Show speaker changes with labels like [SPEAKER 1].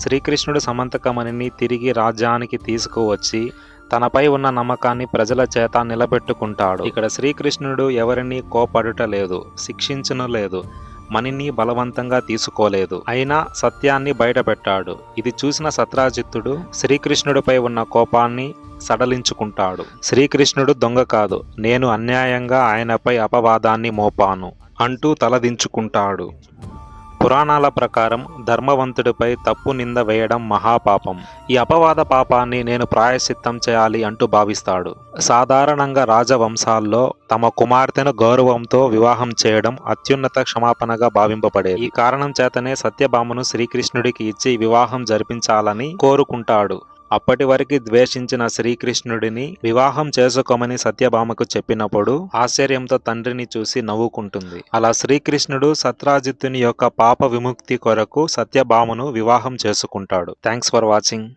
[SPEAKER 1] శ్రీకృష్ణుడు సమంతకమణిని తిరిగి రాజ్యానికి తీసుకువచ్చి తనపై ఉన్న నమ్మకాన్ని ప్రజల చేత నిలబెట్టుకుంటాడు. ఇక్కడ శ్రీకృష్ణుడు ఎవరిని కోపడుటలేదు, శిక్షించనులేదు, మణిని బలవంతంగా తీసుకోలేదు, అయినా సత్యాన్ని బయటపెట్టాడు. ఇది చూసిన సత్రాజిత్తుడు శ్రీకృష్ణుడిపై ఉన్న కోపాన్ని సడలించుకుంటాడు. శ్రీకృష్ణుడు దొంగ కాదు, నేను అన్యాయంగా ఆయనపై అపవాదాన్ని మోపాను అంటూ తలదించుకుంటాడు. పురాణాల ప్రకారం ధర్మవంతుడిపై తప్పు నింద వేయడం మహాపాపం. ఈ అపవాద పాపాన్ని నేను ప్రాయశ్చిత్తం చేయాలి అంటూ భావిస్తాడు. సాధారణంగా రాజవంశాల్లో తమ కుమార్తెను గౌరవంతో వివాహం చేయడం అత్యున్నత క్షమాపణగా భావింపబడేది. ఈ కారణం చేతనే సత్యభామను శ్రీకృష్ణుడికి ఇచ్చి వివాహం జరిపించాలని కోరుకుంటాడు. అప్పటి వరకు ద్వేషించిన శ్రీకృష్ణుడిని వివాహం చేసుకోమని సత్యభామకు చెప్పినప్పుడు ఆశ్చర్యంతో తండ్రిని చూసి నవ్వుకుంటుంది. అలా శ్రీకృష్ణుడు సత్రాజిత్తుని యొక్క పాప విముక్తి కొరకు సత్యభామను వివాహం చేసుకుంటాడు. Thanks for watching.